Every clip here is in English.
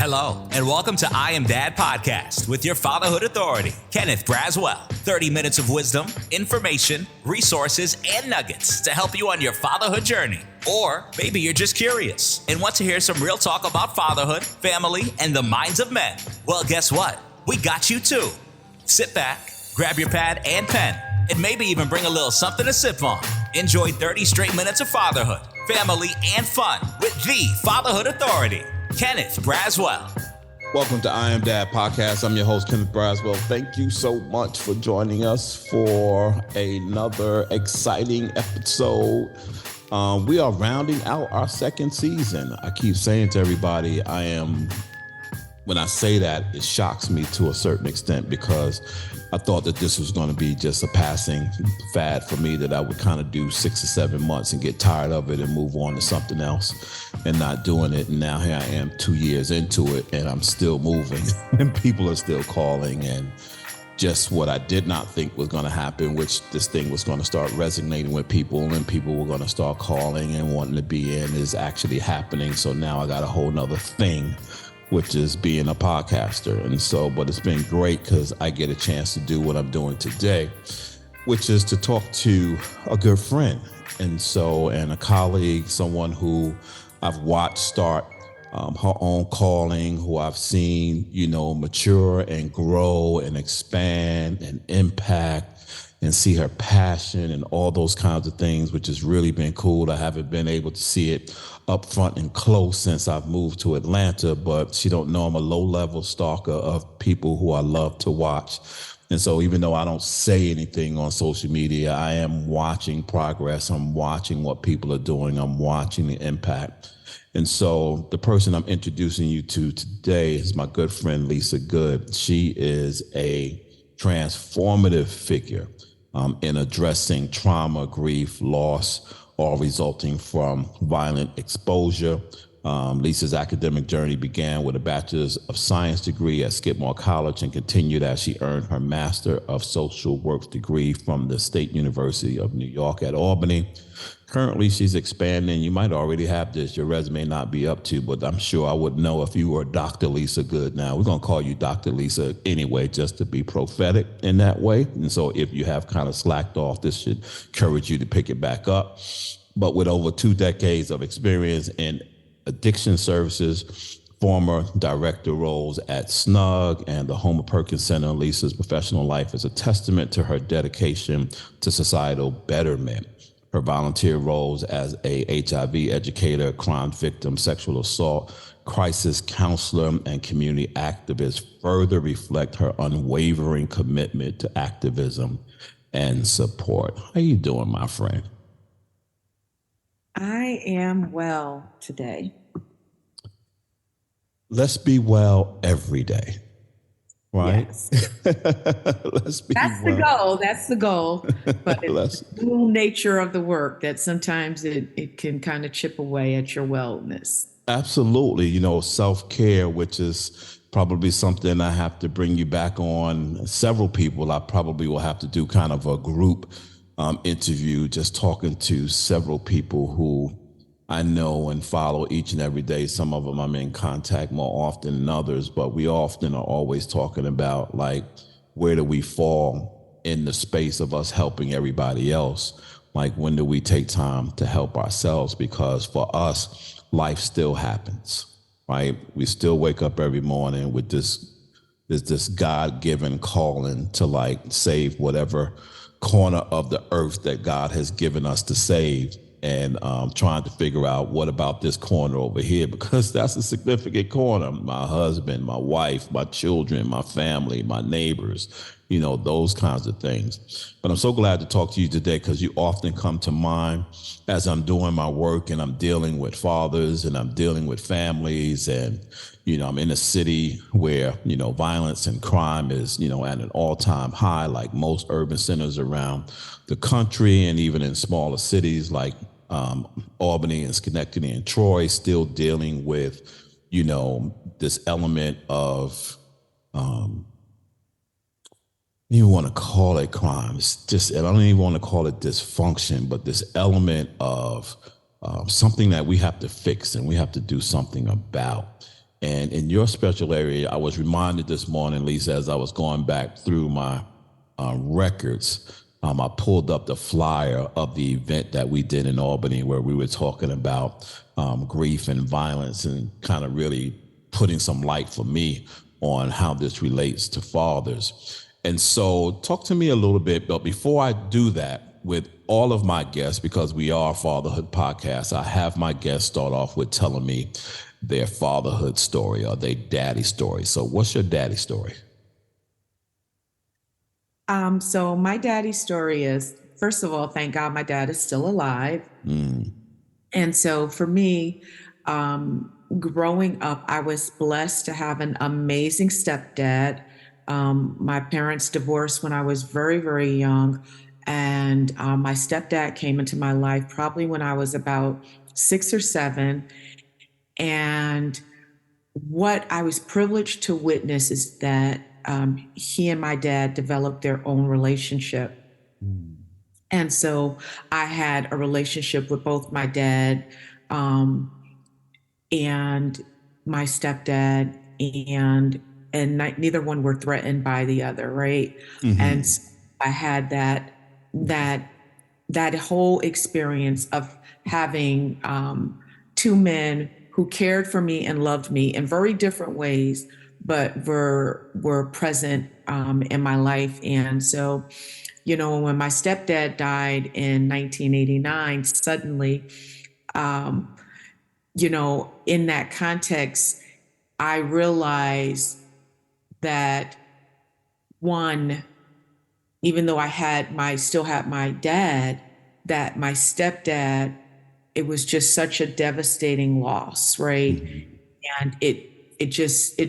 Hello, and welcome to I Am Dad Podcast with your fatherhood authority, Kenneth Braswell. 30 minutes of wisdom, information, resources, and nuggets to help you on your fatherhood journey. Or maybe you're just curious and want to hear some real talk about fatherhood, family, and the minds of men. Well, guess what? We got you too. Sit back, grab your pad and pen, and maybe even bring a little something to sip on. Enjoy 30 straight minutes of fatherhood, family, and fun with the Fatherhood Authority, Kenneth Braswell. Welcome to I Am Dad Podcast. I'm your host, Kenneth Braswell. Thank you so much for joining us for another exciting episode. We are rounding out our second season. I keep saying to everybody, when I say that, it shocks me to a certain extent because I thought that this was going to be just a passing fad for me, that I would kind of do 6 or 7 months and get tired of it and move on to something else and not doing it. And now here I am 2 years into it and I'm still moving and people are still calling. And just what I did not think was going to happen, which this thing was going to start resonating with people and people were going to start calling and wanting to be in, is actually happening. So now I got a whole nother thing, which is being a podcaster. And so, but it's been great because I get a chance to do what I'm doing today, which is to talk to a good friend. And a colleague, someone who I've watched start her own calling, who I've seen, mature and grow and expand and impact and see her passion and all those kinds of things, which has really been cool. I haven't been able to see it up front and close since I've moved to Atlanta, but she don't know I'm a low-level stalker of people who I love to watch. And so even though I don't say anything on social media, I am watching progress. I'm watching what people are doing. I'm watching the impact. And so the person I'm introducing you to today is my good friend, Lisa Good. She is a transformative figure in addressing trauma, grief, loss, all resulting from violent exposure. Lisa's academic journey began with a Bachelor's of Science degree at Skidmore College and continued as she earned her Master of Social Work degree from the State University of New York at Albany. Currently, she's expanding. You might already have this. Your resume not be up to, but I'm sure I would know if you were Dr. Lisa Good now. We're going to call you Dr. Lisa anyway, just to be prophetic in that way. And so if you have kind of slacked off, this should encourage you to pick it back up. But with over 2 decades of experience in addiction services, former director roles at SNUG and the Homer Perkins Center, Lisa's professional life is a testament to her dedication to societal betterment. Her volunteer roles as a HIV educator, crime victim, sexual assault, crisis counselor, and community activist further reflect her unwavering commitment to activism and support. How you doing, my friend? I am well today. Let's be well every day, right? Yes. Let's be That's well. the goal. That's the goal. But it's the dual nature of the work that sometimes it can kind of chip away at your wellness. Absolutely. Self-care, which is probably something I have to bring you back on. Several people, I probably will have to do kind of a group interview, just talking to several people who I know and follow each and every day. Some of them I'm in contact more often than others, but we often are always talking about, like, where do we fall in the space of us helping everybody else? Like, when do we take time to help ourselves? Because for us, life still happens, right? We still wake up every morning with this God-given calling to, like, save whatever corner of the earth that God has given us to save, and trying to figure out what about this corner over here, because that's a significant corner. My husband, my wife, my children, my family, my neighbors, those kinds of things. But I'm so glad to talk to you today because you often come to mind as I'm doing my work and I'm dealing with fathers and I'm dealing with families, and I'm in a city where violence and crime is at an all-time high, like most urban centers around the country, and even in smaller cities like Albany and Schenectady and Troy, still dealing with this element of don't even want to call it crime. It's just, I don't even want to call it dysfunction, but this element of something that we have to fix and we have to do something about. And in your special area, I was reminded this morning, Lisa, as I was going back through my records, I pulled up the flyer of the event that we did in Albany, where we were talking about grief and violence, and kind of really putting some light for me on how this relates to fathers. And so talk to me a little bit, but before I do that, with all of my guests, because we are a fatherhood podcast, I have my guests start off with telling me their fatherhood story or their daddy story. So what's your daddy story? So my daddy story is, first of all, thank God my dad is still alive. And so for me, growing up, I was blessed to have an amazing stepdad. My parents divorced when I was very, very young. And my stepdad came into my life probably when I was about 6 or 7. And what I was privileged to witness is that he and my dad developed their own relationship. And so I had a relationship with both my dad and my stepdad, and neither one were threatened by the other, right? And so I had that whole experience of having two men who cared for me and loved me in very different ways, but were present in my life. And so, you know, when my stepdad died in 1989, suddenly, you know, in that context, I realized that one, even though still had my dad, that my stepdad, it was just such a devastating loss, right? And it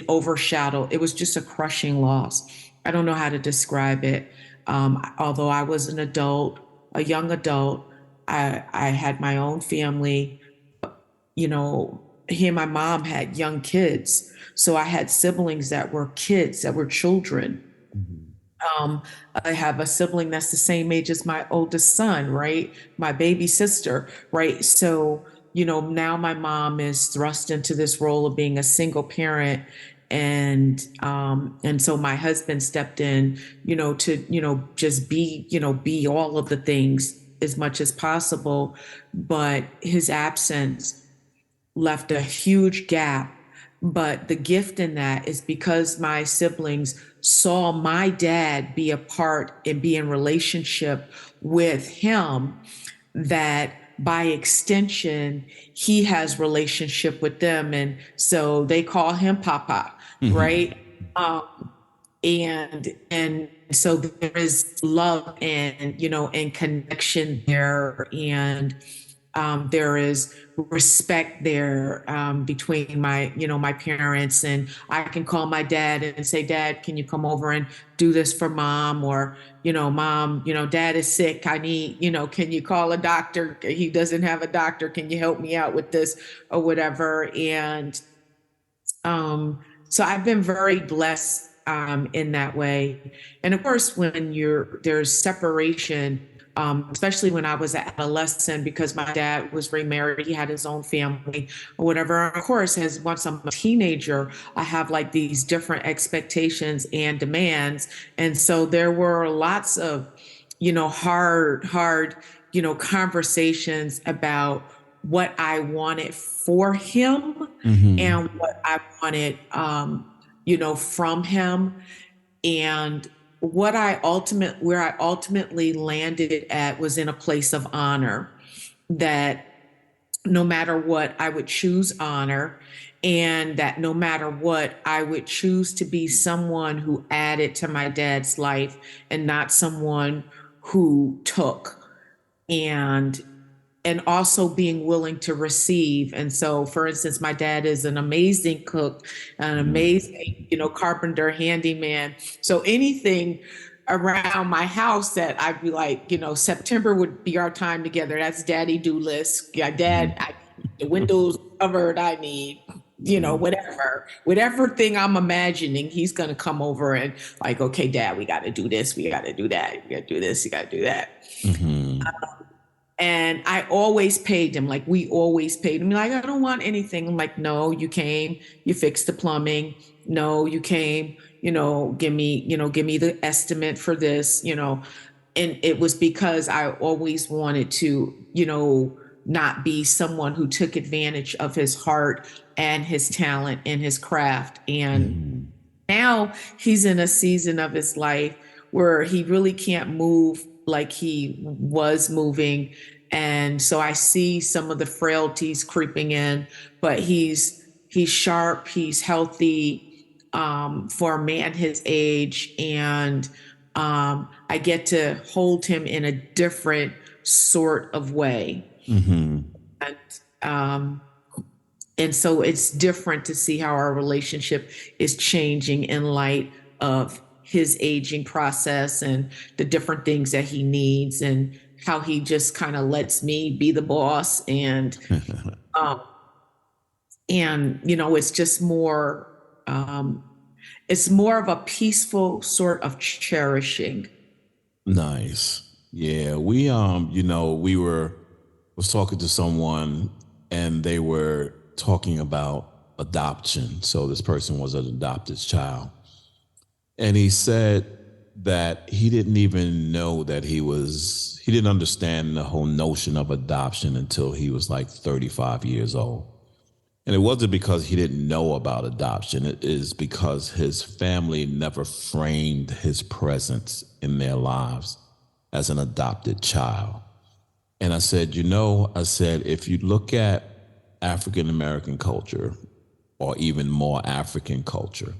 overshadowed, it was just a crushing loss. I don't know how to describe it. Although I was an adult, a young adult, I had my own family. You know, he and my mom had young kids. So I had siblings that were kids, that were children. I have a sibling that's the same age as my oldest son, right? My baby sister, right? So, you know, now my mom is thrust into this role of being a single parent. And so my husband stepped in, you know, to, you know, just be all of the things as much as possible. But his absence left a huge gap. But the gift in that is because my siblings saw my dad be a part and be in relationship with him, that by extension, he has relationship with them. And so they call him Papa, right? And so there is love and, you know, and connection there. And there is respect there between my parents, and I can call my dad and say, Dad, can you come over and do this for Mom? Or, you know, Mom, you know, Dad is sick. I need, you know, can you call a doctor? He doesn't have a doctor. Can you help me out with this or whatever? And so I've been very blessed in that way. And of course, when there's separation, especially when I was an adolescent, because my dad was remarried, he had his own family or whatever. Of course, once I'm a teenager, I have like these different expectations and demands. And so there were lots of, you know, hard, you know, conversations about what I wanted for him and what I wanted, you know, from him. And where I ultimately landed at was in a place of honor, that no matter what, I would choose honor, and that no matter what, I would choose to be someone who added to my dad's life and not someone who took. And also being willing to receive. And so, for instance, my dad is an amazing cook, an amazing, you know, carpenter, handyman. So anything around my house that I'd be like, you know, September would be our time together. That's daddy do list. Yeah, Dad, the windows covered, I need, you know, whatever thing I'm imagining, he's going to come over and like, okay, Dad, we got to do this. We got to do that. We got to do this. You got to do that. And I always paid him, like we always paid him. Like, I don't want anything. I'm like, no, you came, you fixed the plumbing. No, you came, give me the estimate for this, And it was because I always wanted to, not be someone who took advantage of his heart and his talent and his craft. And Mhm. now he's in a season of his life where he really can't move like he was moving. And so I see some of the frailties creeping in, but he's sharp, he's healthy, for a man his age. And I get to hold him in a different sort of way. Mhm. And um, and so it's different to see how our relationship is changing in light of his aging process and the different things that he needs, and how he just kind of lets me be the boss. Um it's just more, um it's more of a peaceful sort of cherishing. Nice. Yeah, we was talking to someone and they were talking about adoption. So this person was an adopted child. And he said that he didn't even know that he didn't understand the whole notion of adoption until he was like 35 years old. And it wasn't because he didn't know about adoption. It is because his family never framed his presence in their lives as an adopted child. And I said, if you look at African American culture or even more African culture,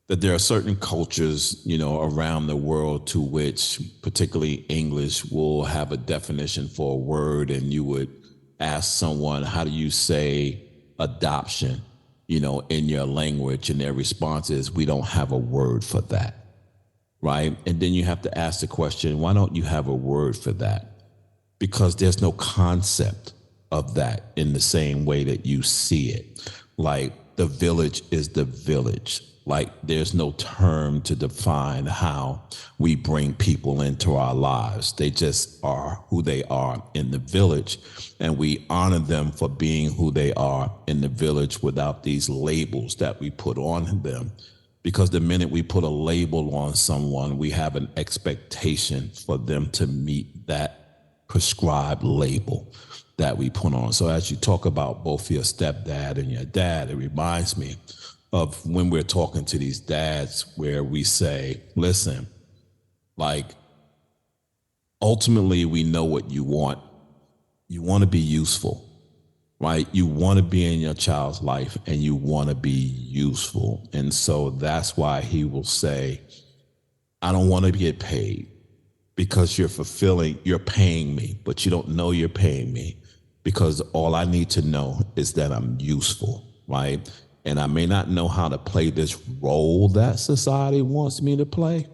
that there are certain cultures, around the world to which particularly English will have a definition for a word, and you would ask someone, how do you say adoption, in your language? And their response is, we don't have a word for that. Right. And then you have to ask the question, why don't you have a word for that? Because there's no concept of that in the same way that you see it. Like the village is the village. Like there's no term to define how we bring people into our lives. They just are who they are in the village. And we honor them for being who they are in the village without these labels that we put on them. Because the minute we put a label on someone, we have an expectation for them to meet that prescribed label that we put on. So as you talk about both your stepdad and your dad, it reminds me of when we're talking to these dads where we say, listen, like ultimately we know what you want. You want to be useful, right? You want to be in your child's life and you want to be useful. And so that's why he will say, I don't want to get paid because you're paying me, but you don't know you're paying me because all I need to know is that I'm useful, right? And I may not know how to play this role that society wants me to play,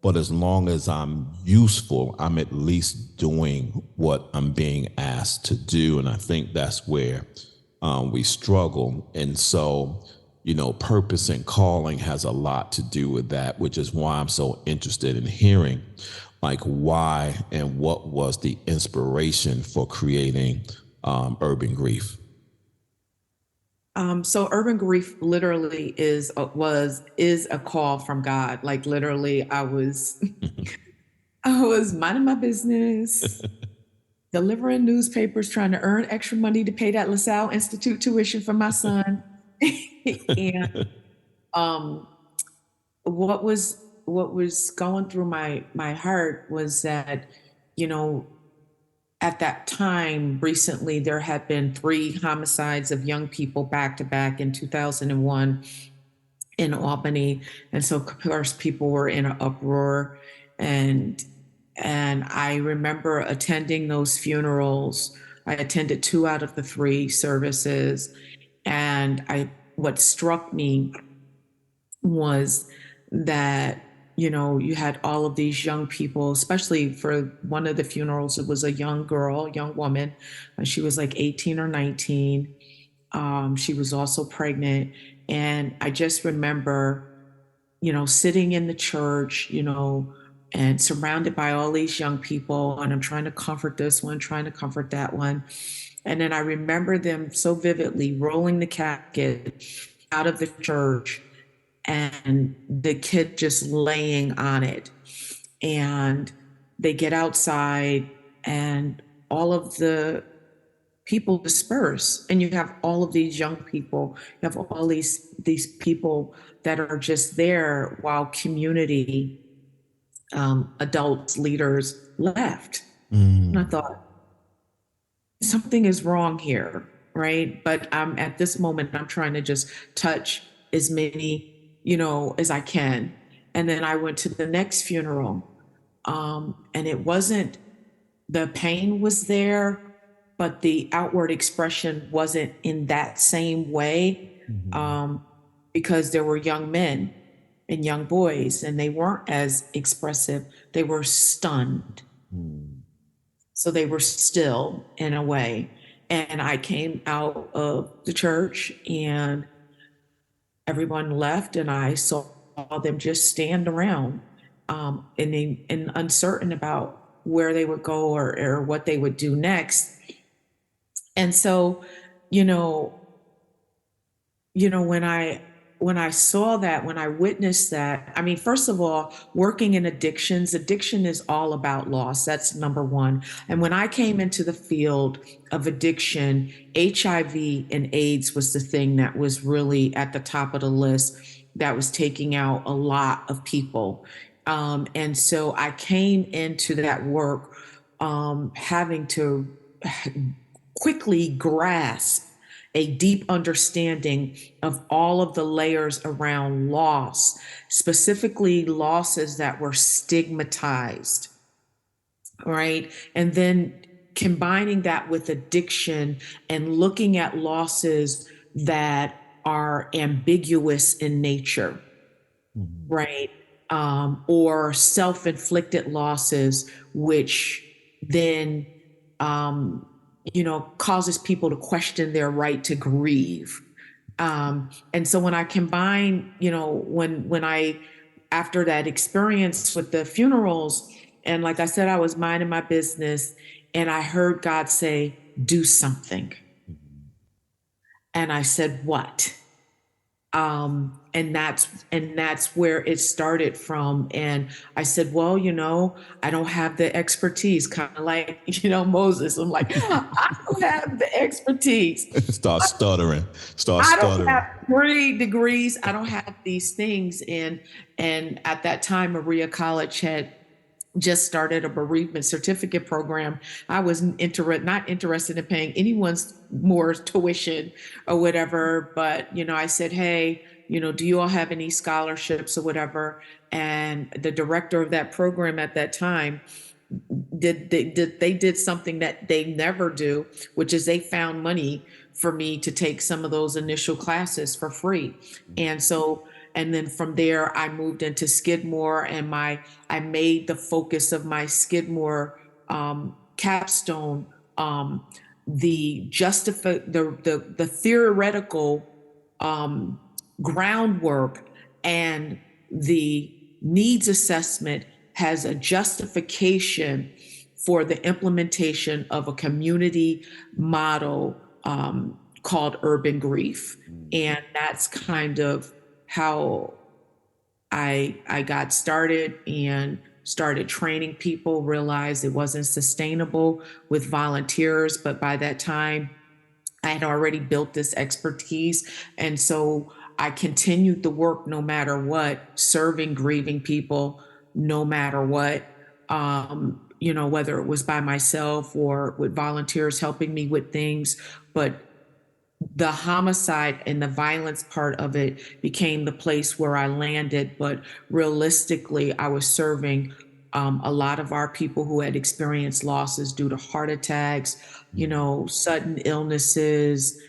but as long as I'm useful, I'm at least doing what I'm being asked to do. And I think that's where we struggle. And so, purpose and calling has a lot to do with that, which is why I'm so interested in hearing like why and what was the inspiration for creating Urban Grief. So urban grief literally is a call from God. Like literally, I was minding my business, delivering newspapers, trying to earn extra money to pay that LaSalle Institute tuition for my son. And um, what was going through my heart was that, you know, at that time, recently, there had been 3 homicides of young people back to back in 2001 in Albany. And so, of course, people were in an uproar. And and I remember attending those funerals. I attended 2 out of the 3 services. And I what struck me was that, you had all of these young people, especially for one of the funerals. It was a young girl, young woman. She was like 18 or 19. She was also pregnant. And I just remember, sitting in the church, and surrounded by all these young people, and I'm trying to comfort this one, trying to comfort that one. And then I remember them so vividly rolling the casket out of the church and the kid just laying on it. And they get outside and all of the people disperse, and you have all of these young people, you have all these people that are just there while community adults, leaders left. And I thought, something is wrong here, right? But at this moment, I'm trying to just touch as many, as I can. And then I went to the next funeral, and it wasn't, the pain was there, but the outward expression wasn't in that same way, because there were young men and young boys, and they weren't as expressive. They were stunned. So they were still in a way. And I came out of the church and everyone left, and I saw them just stand around, and uncertain about where they would go or what they would do next. And so, when I saw that, when I witnessed that, I mean, first of all, working in addiction is all about loss. That's number one. And when I came into the field of addiction, HIV and AIDS was the thing that was really at the top of the list, that was taking out a lot of people. And so I came into that work having to quickly grasp a deep understanding of all of the layers around loss, specifically losses that were stigmatized, right? And then combining that with addiction and looking at losses that are ambiguous in nature, right? Or self-inflicted losses, which then causes people to question their right to grieve. And so when I combine, when I, after that experience with the funerals, and like I said, I was minding my business and I heard God say, do something. And I said, what? And that's where it started from. And I said, well, I don't have the expertise, kind of like, Moses. I'm like, I don't have the expertise. Start stuttering. I don't have 3 degrees. I don't have these things. And at that time, Maria College had just started a bereavement certificate program. I was not interested in paying anyone's more tuition or whatever, but I said, hey, do you all have any scholarships or whatever? And the director of that program at that time did something that they never do, which is they found money for me to take some of those initial classes for free. And then from there, I moved into Skidmore, and I made the focus of my Skidmore capstone the theoretical groundwork and the needs assessment has a justification for the implementation of a community model called urban grief. And that's kind of how I got started and started training people, realized it wasn't sustainable with volunteers. But by that time, I had already built this expertise. And so I continued the work no matter what, serving grieving people no matter what, whether it was by myself or with volunteers helping me with things. But the homicide and the violence part of it became the place where I landed. But realistically, I was serving a lot of our people who had experienced losses due to heart attacks, sudden illnesses,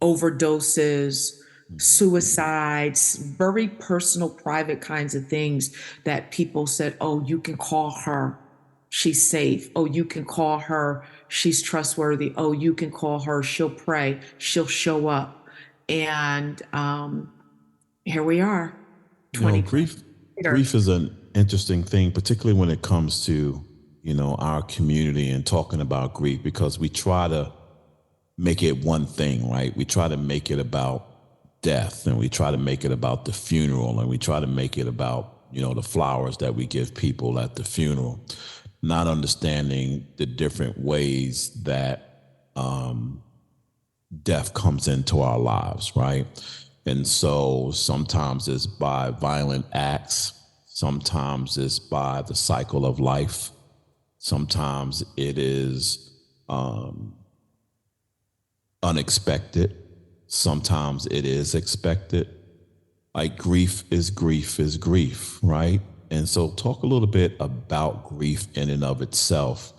overdoses, suicides, very personal, private kinds of things that people said, oh, you can call her, she's safe. Oh, you can call her, she's trustworthy. Oh, you can call her, she'll pray, she'll show up. And here we are. Grief is interesting thing, particularly when it comes to, our community and talking about grief, because we try to make it one thing, right? We try to make it about death, and we try to make it about the funeral, and we try to make it about, the flowers that we give people at the funeral, not understanding the different ways that death comes into our lives, right? And so sometimes it's by violent acts, sometimes it's by the cycle of life, sometimes it is unexpected, sometimes it is expected. Like grief is grief, right? And so talk a little bit about grief in and of itself,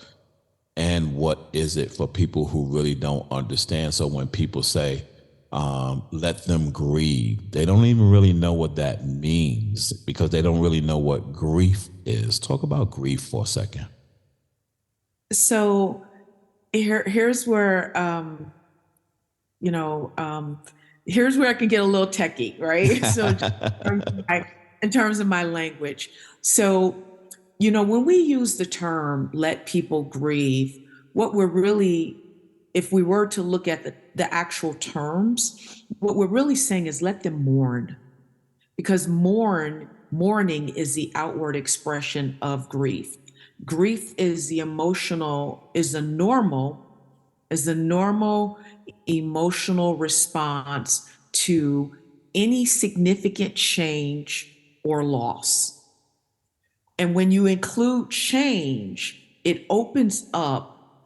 and what is it for people who really don't understand. So when people say, let them grieve, they don't even really know what that means, because they don't really know what grief is. Talk about grief for a second. So here's where, here's where I can get a little techie, right? So in terms of my language. So, when we use the term let people grieve, what we're really, if we were to look at the actual terms, what we're really saying is let them mourn. Because mourning is the outward expression of grief. Grief is the normal emotional response to any significant change or loss. And when you include change, it opens up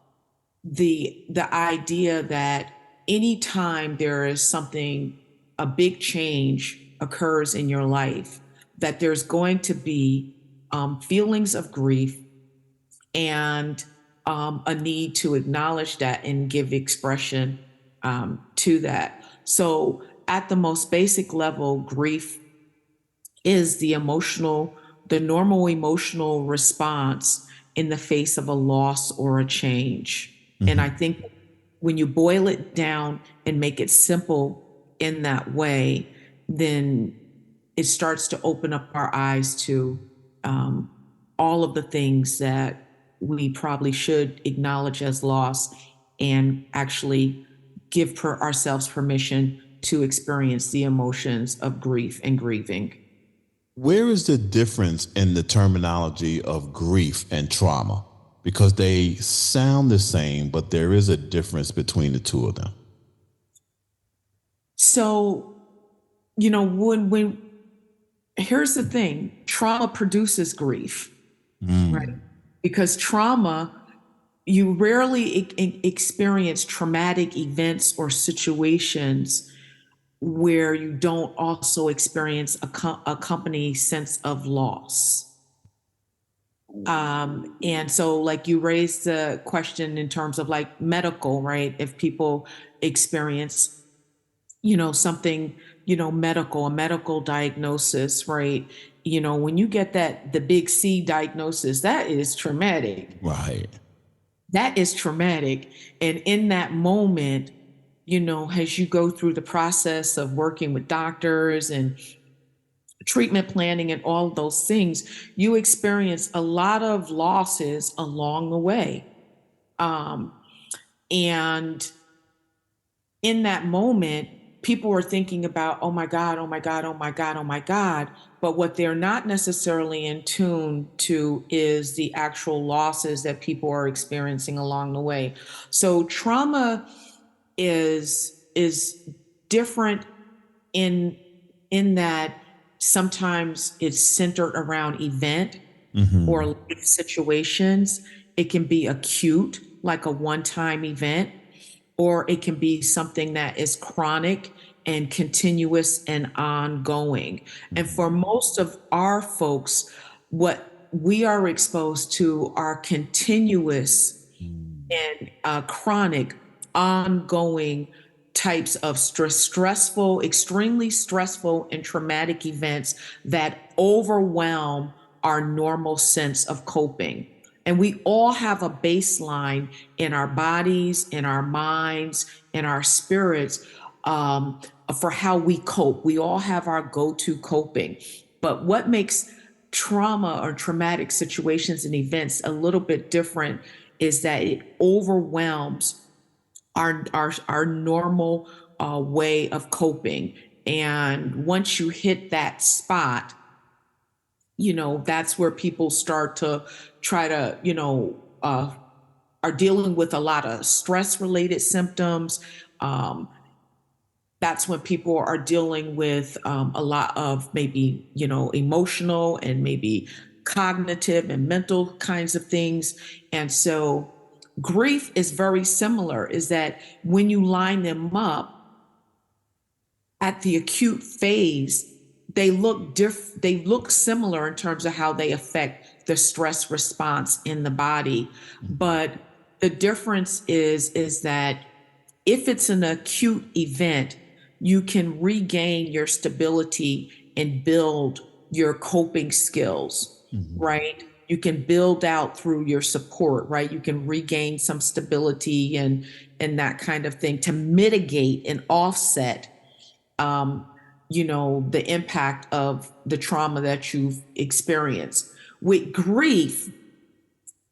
the idea that anytime there is something, a big change occurs in your life, that there's going to be feelings of grief and a need to acknowledge that and give expression to that. So at the most basic level, grief is the normal emotional response in the face of a loss or a change. Mm-hmm. And I think when you boil it down and make it simple in that way, then it starts to open up our eyes to all of the things that we probably should acknowledge as loss, and actually give ourselves permission to experience the emotions of grief and grieving. Where is the difference in the terminology of grief and trauma? Because they sound the same, but there is a difference between the two of them. So, when here's the thing, trauma produces grief, right? Because trauma, you rarely experience traumatic events or situations where you don't also experience accompanying sense of loss. And so like you raised the question in terms of like medical, right? If people experience, something, a medical diagnosis, right? When you get the big C diagnosis, that is traumatic. Right. That is traumatic. And in that moment, as you go through the process of working with doctors and treatment planning and all of those things, you experience a lot of losses along the way. And in that moment, people are thinking about, oh my God, oh my God, oh my God, oh my God. But what they're not necessarily in tune to is the actual losses that people are experiencing along the way. So trauma is different in that sometimes it's centered around event or life situations. It can be acute, like a one-time event, or it can be something that is chronic and continuous and ongoing. And for most of our folks, what we are exposed to are continuous and chronic, ongoing types of stressful, extremely stressful and traumatic events that overwhelm our normal sense of coping. And we all have a baseline in our bodies, in our minds, in our spirits for how we cope. We all have our go-to coping. But what makes trauma or traumatic situations and events a little bit different is that it overwhelms our normal way of coping. And once you hit that spot, that's where people start to try to, are dealing with a lot of stress related symptoms. That's when people are dealing with a lot of maybe, emotional and maybe cognitive and mental kinds of things. And so grief is very similar, is that when you line them up at the acute phase, they look similar in terms of how they affect the stress response in the body. But the difference is that if it's an acute event, you can regain your stability and build your coping skills, right? You can build out through your support, right? You can regain some stability and that kind of thing to mitigate and offset, the impact of the trauma that you've experienced. With grief,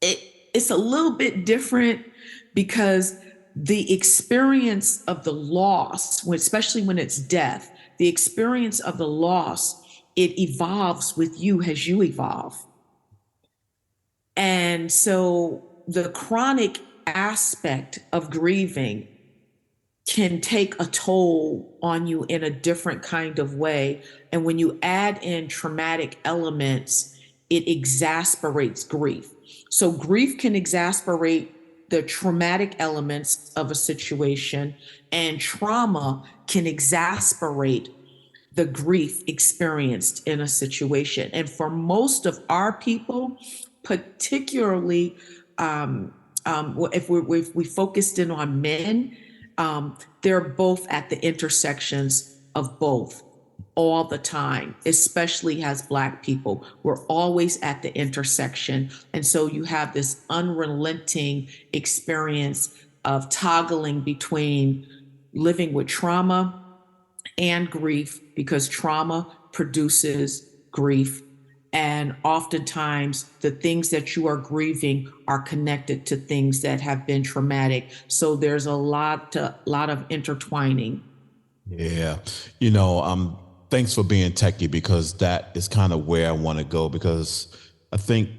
it's a little bit different because the experience of the loss, especially when it's death, the experience of the loss, it evolves with you as you evolve. And so the chronic aspect of grieving can take a toll on you in a different kind of way. And when you add in traumatic elements, it exasperates grief. So grief can exasperate the traumatic elements of a situation, and trauma can exasperate the grief experienced in a situation. And for most of our people, particularly if we focused in on men, they're both at the intersections of both all the time, especially as Black people. We're always at the intersection. And so you have this unrelenting experience of toggling between living with trauma and grief, because trauma produces grief. And oftentimes the things that you are grieving are connected to things that have been traumatic. So there's a lot of intertwining. Yeah. Thanks for being techie, because that is kind of where I want to go, because I think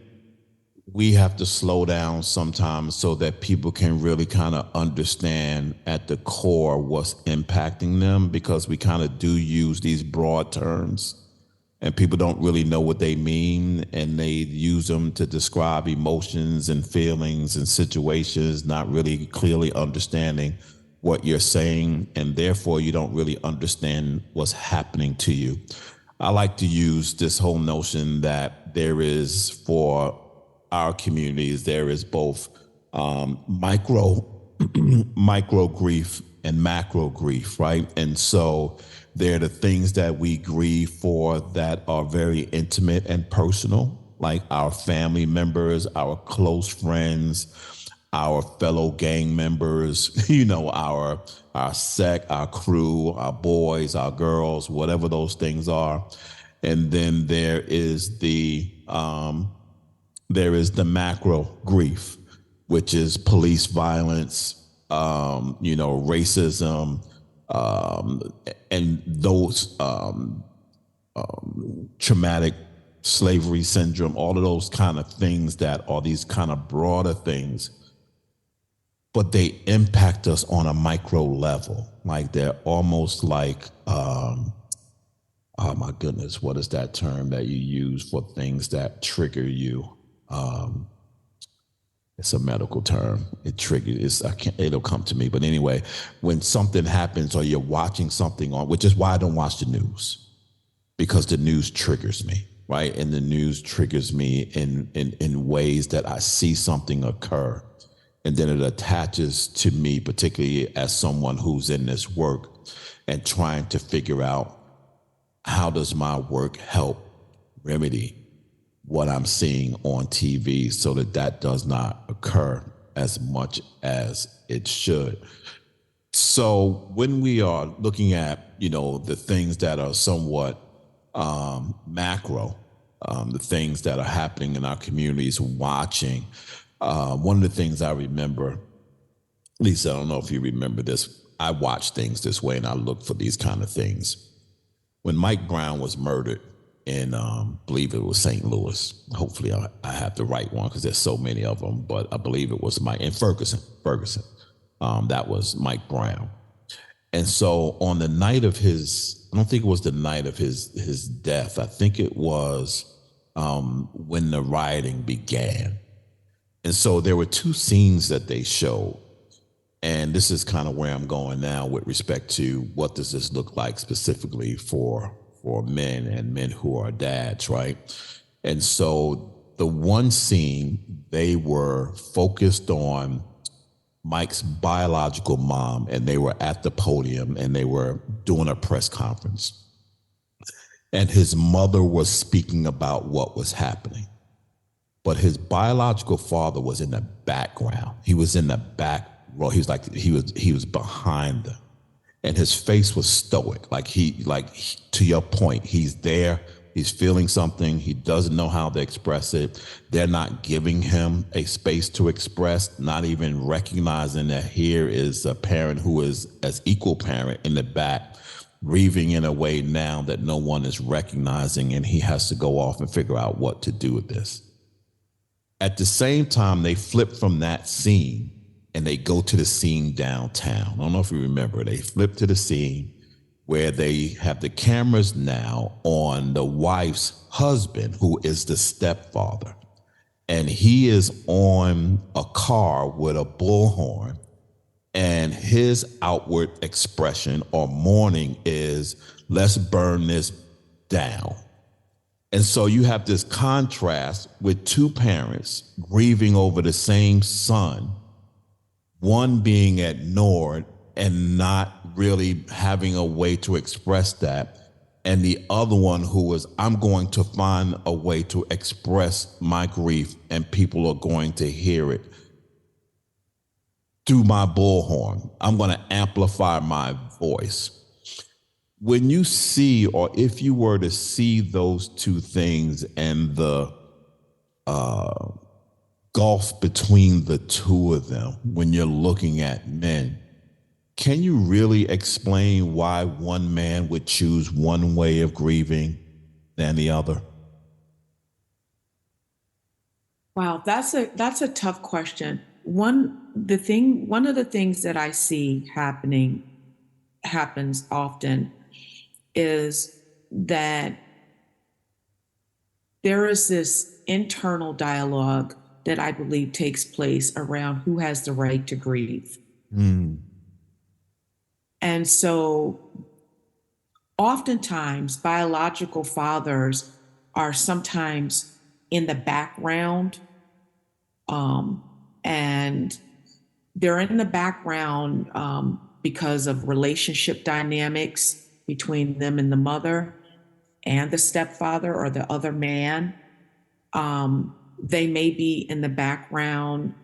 we have to slow down sometimes so that people can really kind of understand at the core what's impacting them, because we kind of do use these broad terms and people don't really know what they mean, and they use them to describe emotions and feelings and situations, not really clearly understanding what you're saying, and therefore you don't really understand what's happening to you. I like to use this whole notion that there is, for our communities, there is both micro grief and macro grief, right? And so they're the things that we grieve for that are very intimate and personal, like our family members, our close friends, our fellow gang members, our sect, our crew, our boys, our girls, whatever those things are. And then there is the macro grief, which is police violence, racism, and those traumatic slavery syndrome, all of those kind of things that are these kind of broader things, but they impact us on a micro level. Like they're almost like, oh my goodness, what is that term that you use for things that trigger you? It's a medical term. It'll come to me. But anyway, when something happens or you're watching something on, which is why I don't watch the news, because the news triggers me, right? And the news triggers me in ways that I see something occur, and then it attaches to me, particularly as someone who's in this work and trying to figure out, how does my work help remedy what I'm seeing on TV so that does not occur as much as it should? So when we are looking at, the things that are somewhat macro, the things that are happening in our communities, watching. One of the things I remember, Lisa, I don't know if you remember this, I watch things this way and I look for these kind of things. When Mike Brown was murdered in, believe it was St. Louis, hopefully I have the right one because there's so many of them, but I believe it was Mike, in Ferguson, that was Mike Brown. And so on the night of his, I don't think it was the night of his death, I think it was when the rioting began. And so there were two scenes that they showed. And this is kind of where I'm going now with respect to what does this look like specifically for men and men who are dads, right? And so the one scene, they were focused on Mike's biological mom, and they were at the podium and they were doing a press conference. And his mother was speaking about what was happening. But his biological father was in the background. He was in the back row. He was behind them. And his face was stoic. To your point, he's there, he's feeling something, he doesn't know how to express it. They're not giving him a space to express, not even recognizing that here is a parent who is as equal parent in the back, grieving in a way now that no one is recognizing, and he has to go off and figure out what to do with this. At the same time, they flip from that scene and they go to the scene downtown. I don't know if you remember, they flip to the scene where they have the cameras now on the wife's husband, who is the stepfather. And he is on a car with a bullhorn, and his outward expression or mourning is, let's burn this down. And so you have this contrast with two parents grieving over the same son, one being ignored and not really having a way to express that, and the other one who was, I'm going to find a way to express my grief and people are going to hear it through my bullhorn. I'm going to amplify my voice. When you see, or if you were to see those two things and the gulf between the two of them, when you're looking at men, can you really explain why one man would choose one way of grieving than the other? Wow, that's a tough question. One of the things that I see happens often is that there is this internal dialogue that I believe takes place around who has the right to grieve. Mm. And so oftentimes biological fathers are sometimes in the background, and they're in the background because of relationship dynamics between them and the mother and the stepfather or the other man. They may be in the background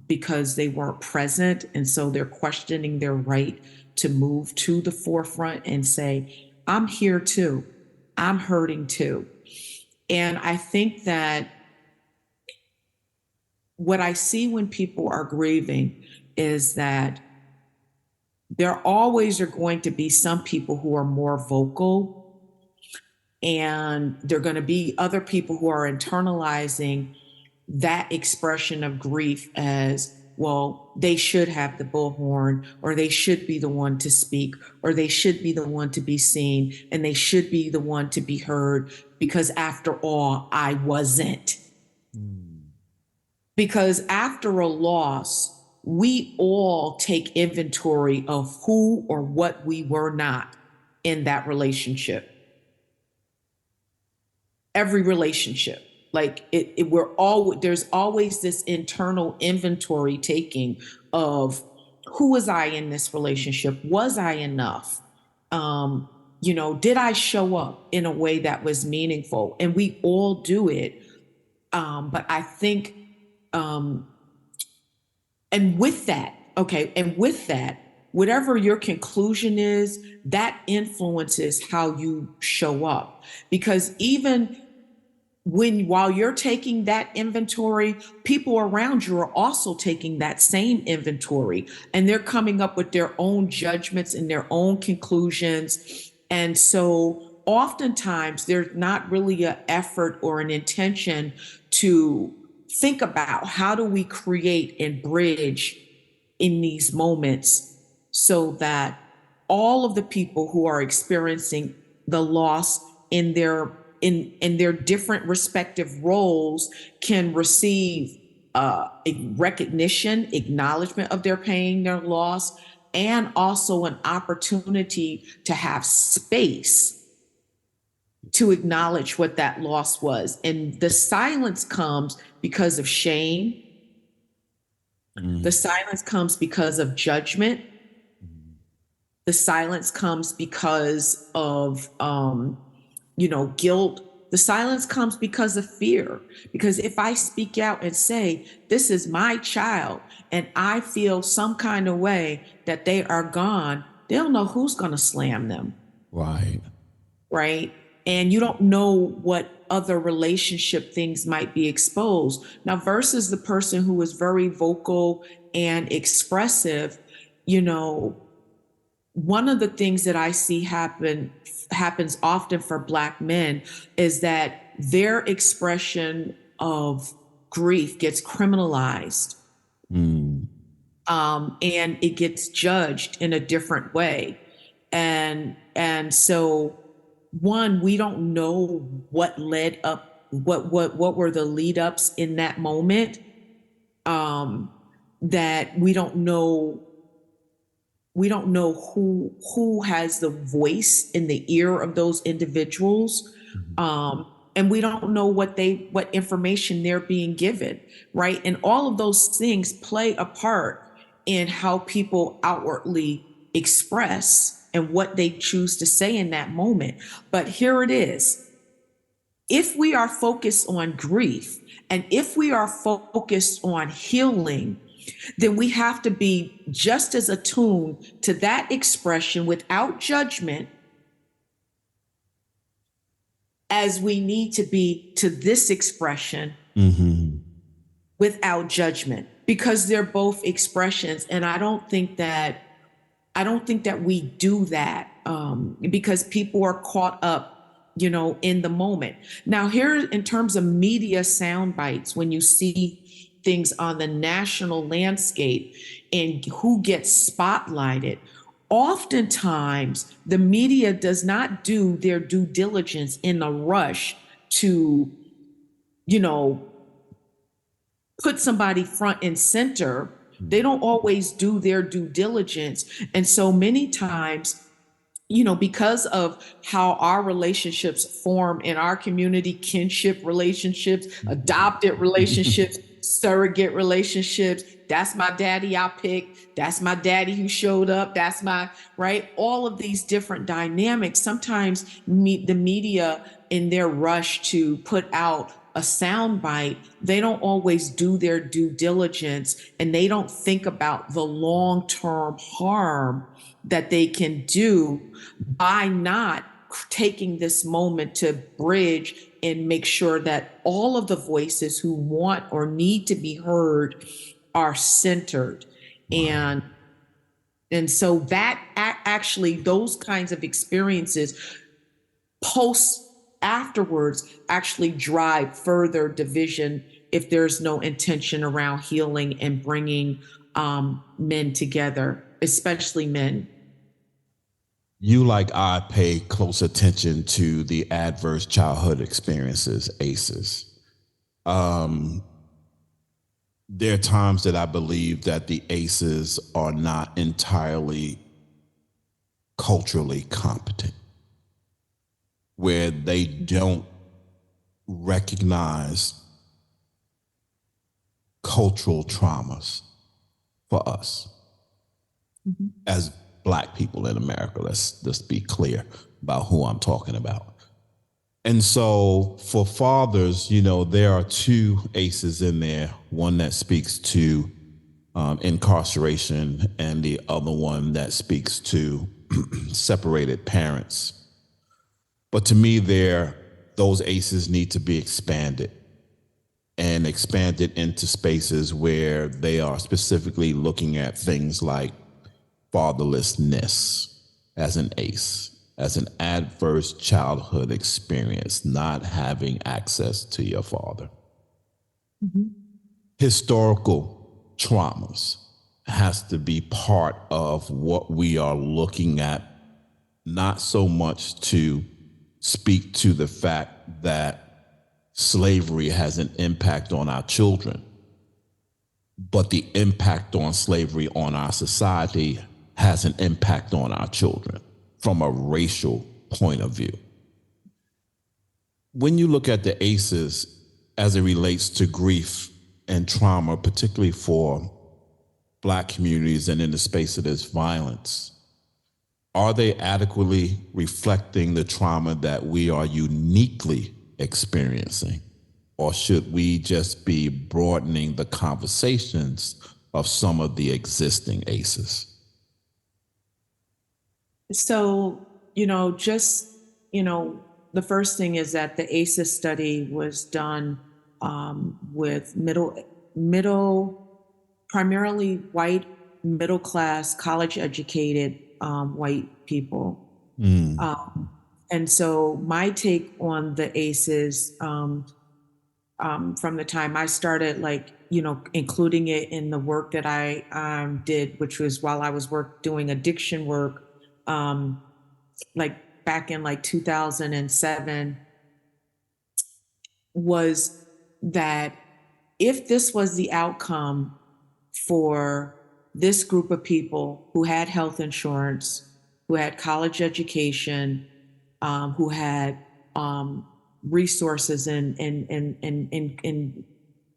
because they weren't present, and so they're questioning their right to move to the forefront and say, I'm here too, I'm hurting too. And I think that what I see when people are grieving is that there always are going to be some people who are more vocal, and there are going to be other people who are internalizing that expression of grief as, well, they should have the bullhorn, or they should be the one to speak, or they should be the one to be seen, and they should be the one to be heard, because after all, I wasn't. Because after a loss, we all take inventory of who or what we were not in that relationship. Every relationship. Like there's always this internal inventory taking of who was I in this relationship? Was I enough? Did I show up in a way that was meaningful? And we all do it. But I think, and with that, whatever your conclusion is, that influences how you show up. Because even while you're taking that inventory, people around you are also taking that same inventory, and they're coming up with their own judgments and their own conclusions. And so oftentimes there's not really an effort or an intention to think about how do we create and bridge in these moments so that all of the people who are experiencing the loss in their different respective roles can receive a recognition, acknowledgement of their pain, their loss, and also an opportunity to have space to acknowledge what that loss was. And the silence comes because of shame. The silence comes because of judgment. The silence comes because of, guilt. The silence comes because of fear. Because if I speak out and say, this is my child, and I feel some kind of way that they are gone, they don't know who's going to slam them. Right. Right. And you don't know what other relationship things might be exposed. Now, versus the person who is very vocal and expressive, one of the things that I see happens often for Black men is that their expression of grief gets criminalized. And it gets judged in a different way. And so one, we don't know what led up, what were the lead ups in that moment, that we don't know who has the voice in the ear of those individuals. And we don't know what information they're being given, right? And all of those things play a part in how people outwardly express and what they choose to say in that moment. But here it is. If we are focused on grief and if we are focused on healing, then we have to be just as attuned to that expression without judgment as we need to be to this expression without judgment, because they're both expressions. And I don't think that we do that because people are caught up, in the moment. Now, here in terms of media sound bites, when you see things on the national landscape and who gets spotlighted, oftentimes the media does not do their due diligence in a rush to, put somebody front and center. They don't always do their due diligence. And so many times, because of how our relationships form in our community, kinship relationships, adopted relationships, surrogate relationships, that's my daddy I picked, that's my daddy who showed up, that's my, right? All of these different dynamics. Sometimes the media, in their rush to put out a soundbite, they don't always do their due diligence, and they don't think about the long-term harm that they can do by not taking this moment to bridge and make sure that all of the voices who want or need to be heard are centered. Wow. And so that actually, those kinds of experiences afterwards actually drive further division if there's no intention around healing and bringing men together, especially men. You, like I, pay close attention to the adverse childhood experiences, ACEs. There are times that I believe that the ACEs are not entirely culturally competent, where they don't recognize cultural traumas for us as Black people in America. Let's just be clear about who I'm talking about. And so for fathers, there are two ACEs in there. One that speaks to incarceration, and the other one that speaks to separated parents. But to me, those ACEs need to be expanded into spaces where they are specifically looking at things like fatherlessness as an ACE, as an adverse childhood experience, not having access to your father. Mm-hmm. Historical traumas has to be part of what we are looking at, not so much to speak to the fact that slavery has an impact on our children, but the impact on slavery on our society has an impact on our children from a racial point of view. When you look at the ACEs as it relates to grief and trauma, particularly for Black communities and in the space of this violence, are they adequately reflecting the trauma that we are uniquely experiencing? Or should we just be broadening the conversations of some of the existing ACEs? So, the first thing is that the ACEs study was done with primarily white, middle-class, college-educated white people. And so my take on the ACEs from the time I started, including it in the work that I did, which was while I was doing addiction work, back in 2007, was that if this was the outcome for this group of people who had health insurance, who had college education, who had resources and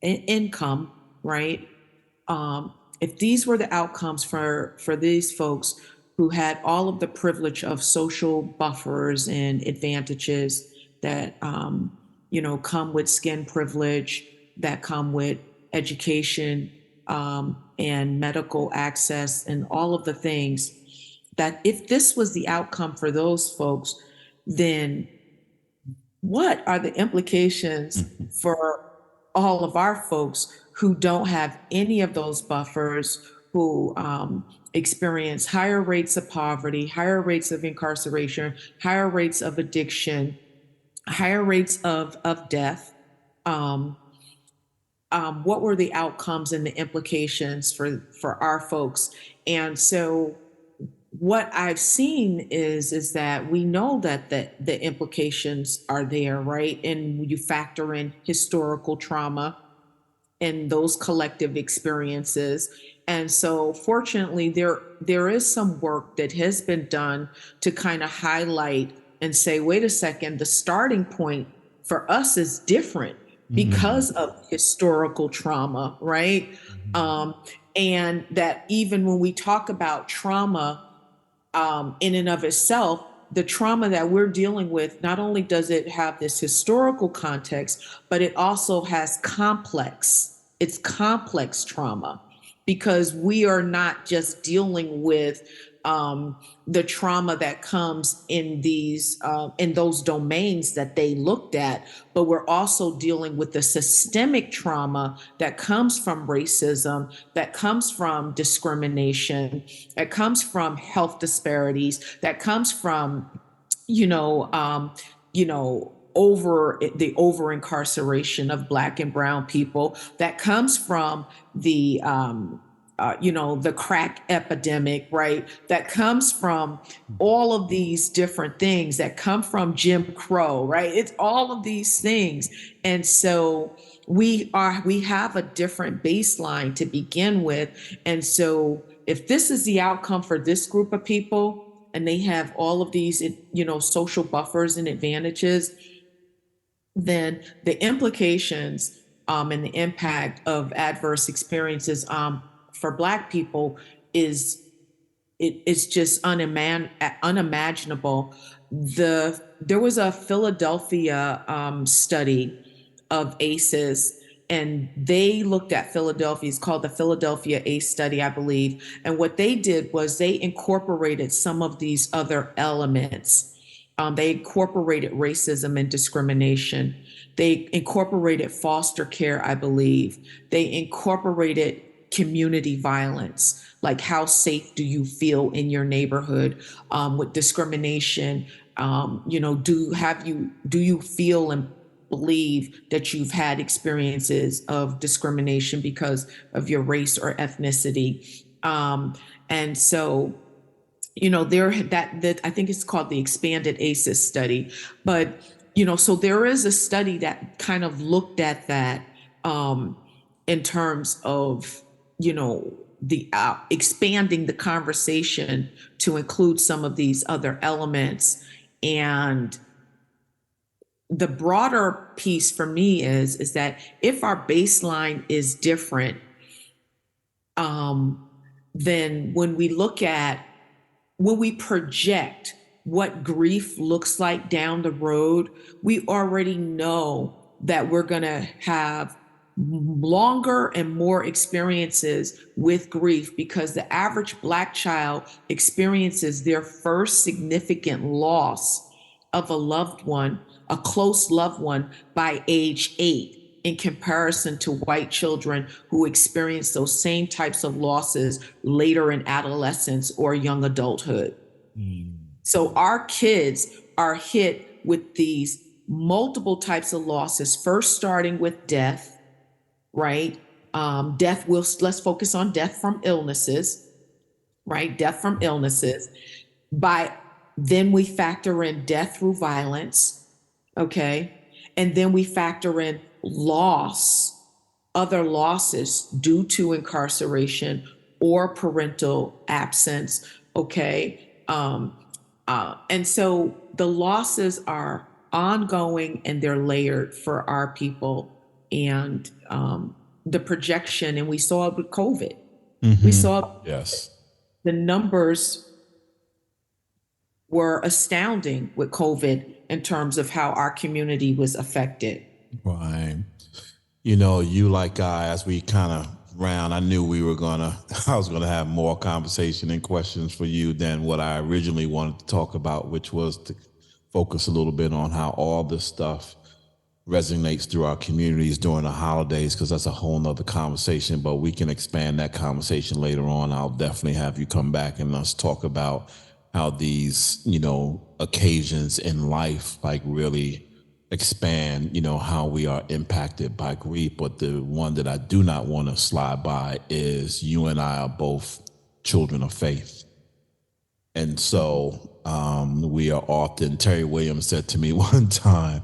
income, right? If these were the outcomes for these folks who had all of the privilege of social buffers and advantages that come with skin privilege, that come with education and medical access and all of the things, that if this was the outcome for those folks, then what are the implications for all of our folks who don't have any of those buffers, who experience higher rates of poverty, higher rates of incarceration, higher rates of addiction, higher rates of death? What were the outcomes and the implications for our folks? And so what I've seen is that we know that the implications are there, right? And you factor in historical trauma and those collective experiences. And so fortunately, there is some work that has been done to kind of highlight and say, wait a second, the starting point for us is different because of historical trauma, right? And that even when we talk about trauma in and of itself, the trauma that we're dealing with, not only does it have this historical context, but it also has it's complex trauma, because we are not just dealing with the trauma that comes in those domains that they looked at, but we're also dealing with the systemic trauma that comes from racism, that comes from discrimination, that comes from health disparities, that comes from, over incarceration of Black and brown people, that comes from the crack epidemic, right? That comes from all of these different things, that come from Jim Crow, right? It's all of these things. And so we have a different baseline to begin with. And so if this is the outcome for this group of people, and they have all of these, social buffers and advantages, then the implications and the impact of adverse experiences for Black people is just unimaginable. There was a Philadelphia study of ACEs and they looked at Philadelphia. It's called the Philadelphia ACE study, I believe. And what they did was they incorporated some of these other elements. They incorporated racism and discrimination. They incorporated foster care, I believe. They incorporated community violence, like how safe do you feel in your neighborhood with discrimination? Do you feel and believe that you've had experiences of discrimination because of your race or ethnicity? And so, that I think it's called the expanded ACEs study, but so there is a study that kind of looked at that in terms of the expanding the conversation to include some of these other elements. And the broader piece for me is that if our baseline is different, then when we project what grief looks like down the road, we already know that we're going to have longer and more experiences with grief, because the average Black child experiences their first significant loss of a loved one, a close loved one, by age 8, in comparison to white children who experience those same types of losses later in adolescence or young adulthood. So our kids are hit with these multiple types of losses, first starting with death, right? Let's focus on death from illnesses, right? Death from illnesses. Then we factor in death through violence, okay? And then we factor in other losses due to incarceration or parental absence, okay? And so the losses are ongoing and they're layered for our people. And the projection, and we saw it with COVID. We saw the numbers were astounding with COVID in terms of how our community was affected. Right. You like as we kind of round, I knew I was gonna have more conversation and questions for you than what I originally wanted to talk about, which was to focus a little bit on how all this stuff resonates through our communities during the holidays, because that's a whole nother conversation, but we can expand that conversation later on. I'll definitely have you come back and let's talk about how these, occasions in life like really expand, how we are impacted by grief. But the one that I do not want to slide by is you and I are both children of faith. And so we are often, Terry Williams said to me one time,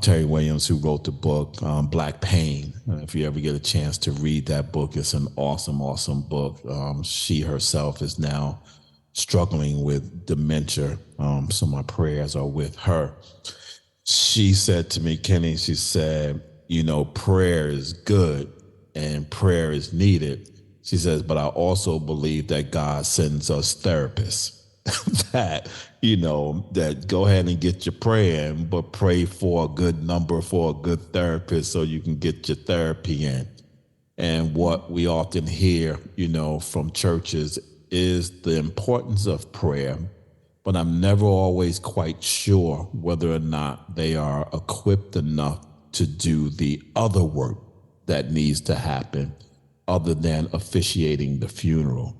Terry Williams, who wrote the book, Black Pain. If you ever get a chance to read that book, it's an awesome, awesome book. She herself is now struggling with dementia. So my prayers are with her. She said to me, Kenny, she said, prayer is good and prayer is needed. She says, but I also believe that God sends us therapists that go ahead and get your prayer in, but pray for a good number for a good therapist so you can get your therapy in. And what we often hear, from churches is the importance of prayer, but I'm never always quite sure whether or not they are equipped enough to do the other work that needs to happen other than officiating the funeral.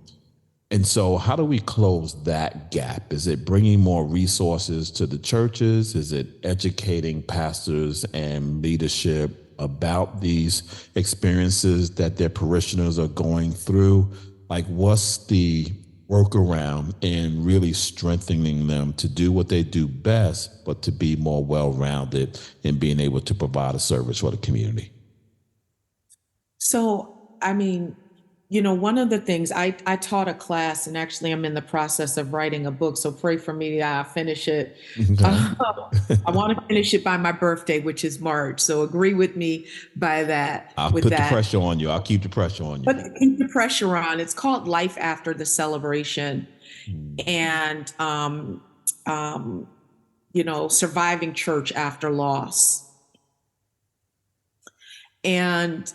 And so how do we close that gap? Is it bringing more resources to the churches? Is it educating pastors and leadership about these experiences that their parishioners are going through? Like, what's the workaround in really strengthening them to do what they do best, but to be more well-rounded in being able to provide a service for the community? So, one of the things I taught a class, and actually I'm in the process of writing a book, so pray for me that I finish it. Okay. I want to finish it by my birthday, which is March. So agree with me by that. I'll put the pressure on you. I'll keep the pressure on you. But keep the pressure on. It's called Life After the Celebration. And, surviving church after loss. And,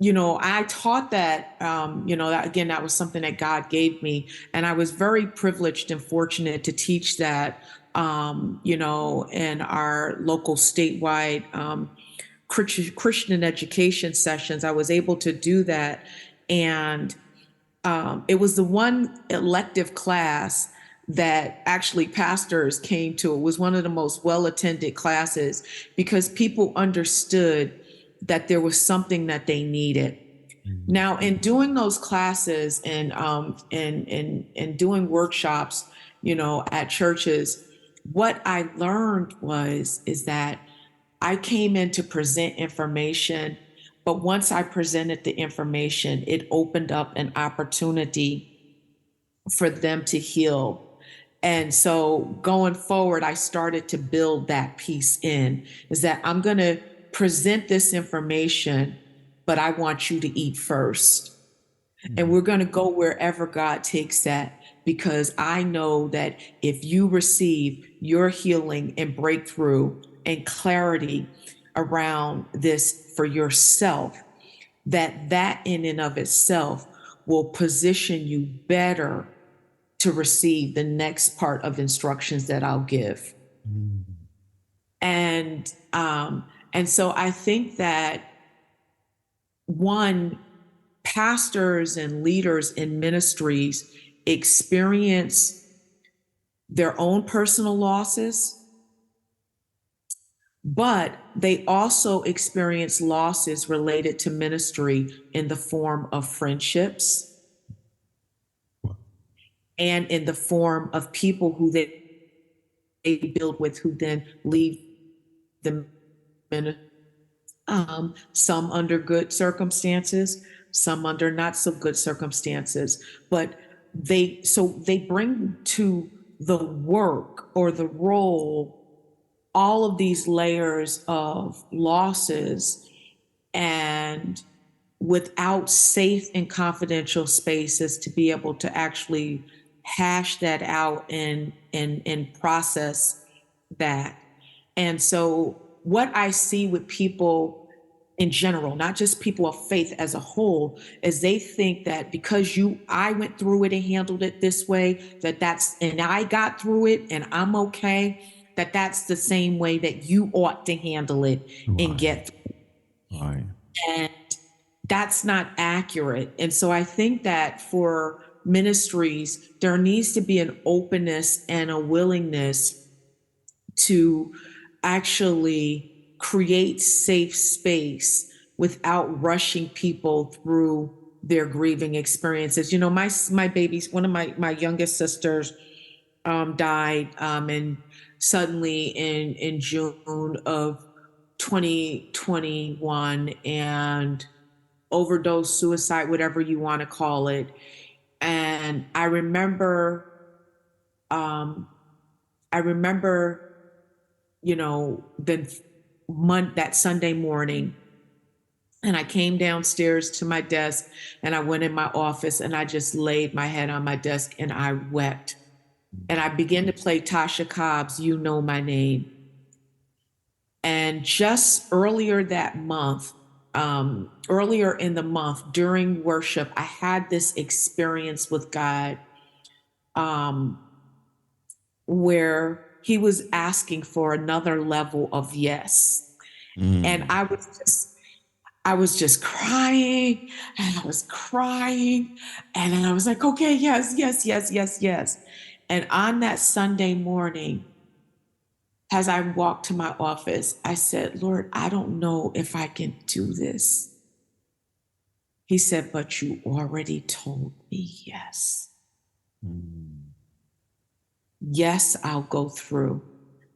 I taught that, that, again, that was something that God gave me. And I was very privileged and fortunate to teach that, in our local statewide Christian education sessions. I was able to do that. And it was the one elective class that actually pastors came to. It was one of the most well-attended classes because people understood that there was something that they needed. Now, in doing those classes and doing workshops, at churches, what I learned is that I came in to present information, but once I presented the information, it opened up an opportunity for them to heal. And so going forward, I started to build that piece in, is that I'm going to present this information, but I want you to eat first. And we're going to go wherever God takes that, because I know that if you receive your healing and breakthrough and clarity around this for yourself, that in and of itself will position you better to receive the next part of instructions that I'll give. And so I think that pastors and leaders in ministries experience their own personal losses, but they also experience losses related to ministry in the form of friendships and in the form of people who they build with, who then leave them in some under good circumstances, some under not so good circumstances. But they bring to the work or the role all of these layers of losses, and without safe and confidential spaces to be able to actually hash that out and process that. And so what I see with people in general, not just people of faith as a whole, is they think that because I went through it and handled it this way, and I got through it and I'm okay, that's the same way that you ought to handle it and get through it. Right. And that's not accurate. And so I think that for ministries, there needs to be an openness and a willingness to actually create safe space without rushing people through their grieving experiences. My babies, one of my youngest sisters died, and suddenly in June of 2021, and overdose, suicide, whatever you want to call it. And I remember, that Sunday morning, and I came downstairs to my desk and I went in my office and I just laid my head on my desk and I wept. And I began to play Tasha Cobb's "You Know My Name." And just earlier in the month during worship, I had this experience with God where he was asking for another level of yes. And I was just crying and I was crying. And then I was like, okay, yes, yes, yes, yes, yes. And on that Sunday morning, as I walked to my office, I said, Lord, I don't know if I can do this. He said, but you already told me yes. Yes, I'll go through,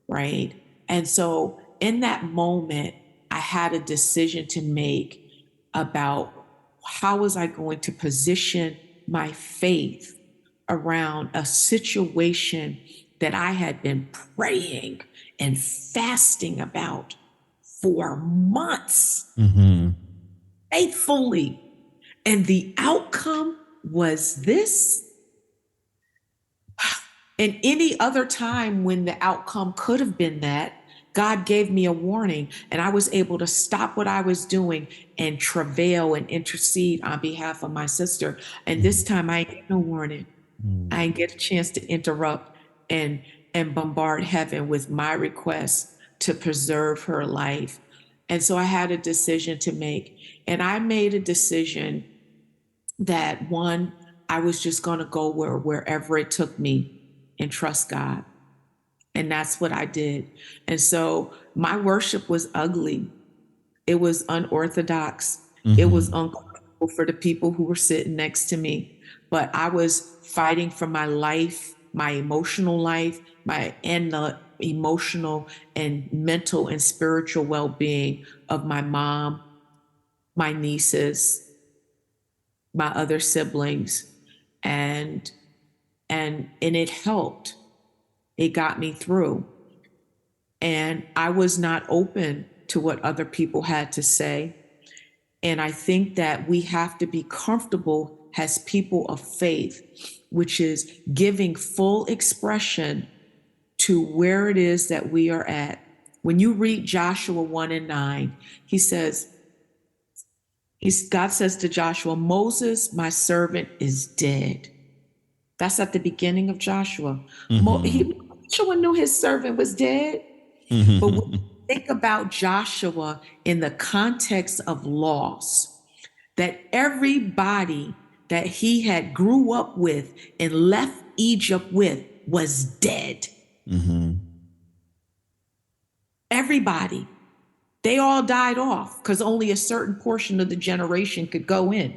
right? And so in that moment, I had a decision to make about how was I going to position my faith around a situation that I had been praying and fasting about for months, faithfully. And the outcome was this. And any other time when the outcome could have been that, God gave me a warning, and I was able to stop what I was doing and travail and intercede on behalf of my sister. And this time I ain't get no warning. I ain't get a chance to interrupt and bombard heaven with my request to preserve her life. And so I had a decision to make. And I made a decision that, one, I was just going to go wherever it took me and trust God. And that's what I did. And so my worship was ugly. It was unorthodox. It was uncomfortable for the people who were sitting next to me. But I was fighting for my life, my emotional life, and the emotional and mental and spiritual well-being of my mom, my nieces, my other siblings. And it helped. It got me through. And I was not open to what other people had to say. And I think that we have to be comfortable as people of faith, which is giving full expression to where it is that we are at. When you read Joshua 1:9, God says to Joshua, Moses, my servant, is dead. That's at the beginning of Joshua. Joshua knew his servant was dead. But when you think about Joshua in the context of loss, that everybody that he had grew up with and left Egypt with was dead. Everybody. They all died off because only a certain portion of the generation could go in.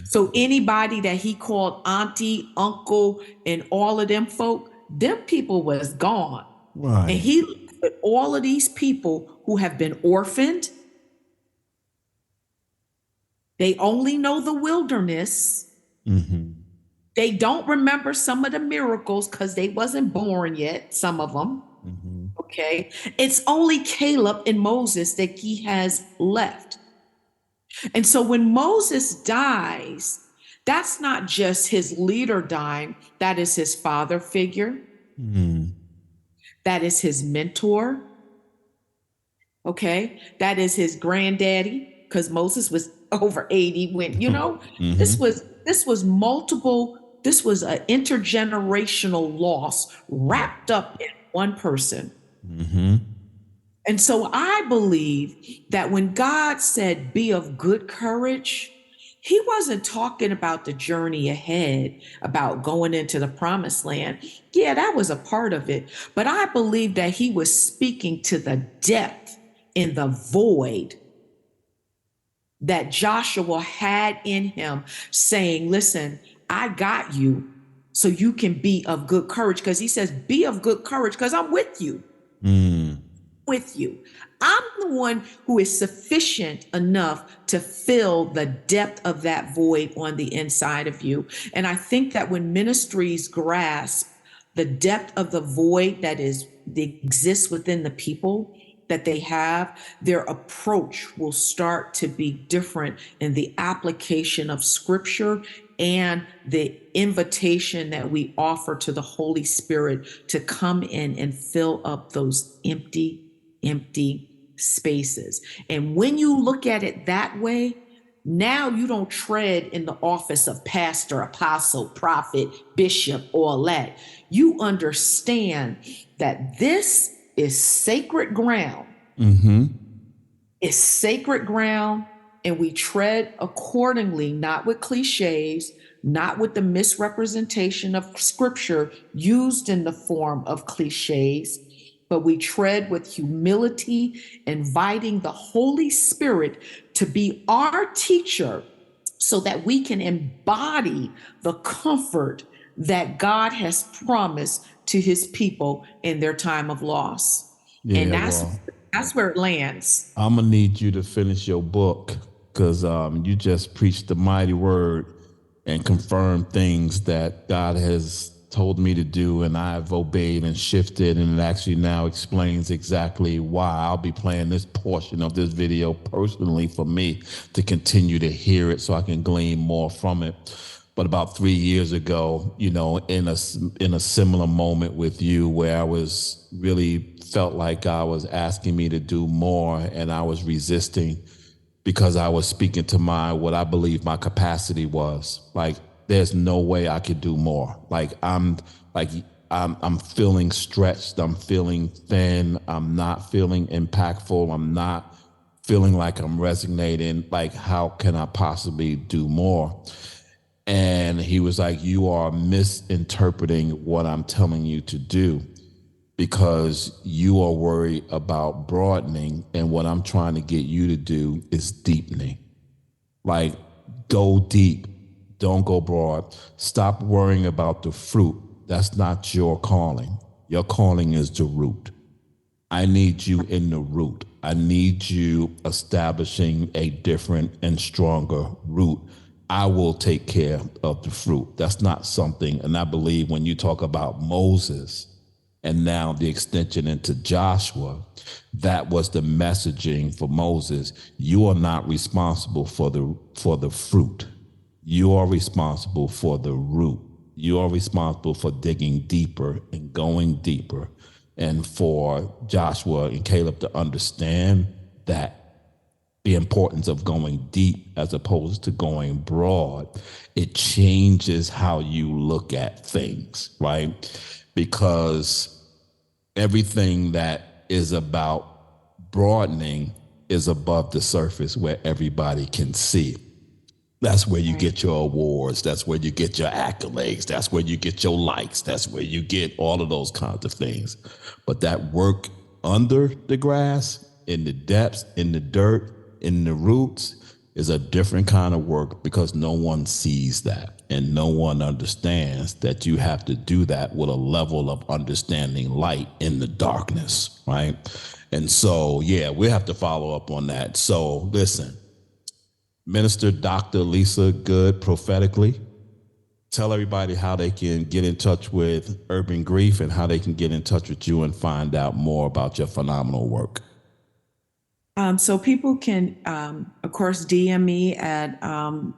So anybody that he called auntie, uncle, and all of them folk, them people was gone. Right. And he looked at all of these people who have been orphaned. They only know the wilderness. They don't remember some of the miracles because they wasn't born yet, some of them. Okay. It's only Caleb and Moses that he has left. And so when Moses dies, that's not just his leader dying, that is his father figure. That is his mentor. Okay. That is his granddaddy, because Moses was over 80 when, this was multiple, this was an intergenerational loss wrapped up in one person. And so I believe that when God said, be of good courage, he wasn't talking about the journey ahead, about going into the promised land. Yeah, that was a part of it. But I believe that he was speaking to the depth in the void that Joshua had in him, saying, listen, I got you so you can be of good courage. Because he says, be of good courage because I'm with you. With you. I'm the one who is sufficient enough to fill the depth of that void on the inside of you. And I think that when ministries grasp the depth of the void that exists within the people that they have, their approach will start to be different in the application of scripture and the invitation that we offer to the Holy Spirit to come in and fill up those empty spaces. And when you look at it that way, now you don't tread in the office of pastor, apostle, prophet, bishop, all that. You understand that this is sacred ground. It's sacred ground, and we tread accordingly, not with cliches, not with the misrepresentation of scripture used in the form of cliches, but we tread with humility, inviting the Holy Spirit to be our teacher so that we can embody the comfort that God has promised to his people in their time of loss. Yeah, and that's where it lands. I'm going to need you to finish your book because you just preached the mighty word and confirmed things that God has told me to do, and I've obeyed and shifted, and it actually now explains exactly why I'll be playing this portion of this video personally for me to continue to hear it so I can glean more from it. But about 3 years ago, in a similar moment with you where I was really felt like God was asking me to do more, and I was resisting because I was speaking to what I believe my capacity was. Like, there's no way I could do more. I'm feeling stretched. I'm feeling thin. I'm not feeling impactful. I'm not feeling like I'm resonating. Like, how can I possibly do more? And he was like, you are misinterpreting what I'm telling you to do, because you are worried about broadening, and what I'm trying to get you to do is deepening. Like, go deep, don't go broad. Stop worrying about the fruit. That's not your calling. Your calling is the root. I need you in the root. I need you establishing a different and stronger root. I will take care of the fruit. That's not something, and I believe when you talk about Moses, and now the extension into Joshua, that was the messaging for Moses. You are not responsible for the fruit. You are responsible for the root. You are responsible for digging deeper and going deeper. And for Joshua and Caleb to understand that the importance of going deep as opposed to going broad, it changes how you look at things, right? Because everything that is about broadening is above the surface where everybody can see. That's where you get your awards. That's where you get your accolades. That's where you get your likes. That's where you get all of those kinds of things. But that work under the grass, in the depths, in the dirt, in the roots, is a different kind of work, because no one sees that, and no one understands that you have to do that with a level of understanding light in the darkness, right? And so, yeah, we have to follow up on that. So listen, Minister Dr. Lisa Good, prophetically, tell everybody how they can get in touch with Urban Grief and how they can get in touch with you and find out more about your phenomenal work. So people can, of course, DM me at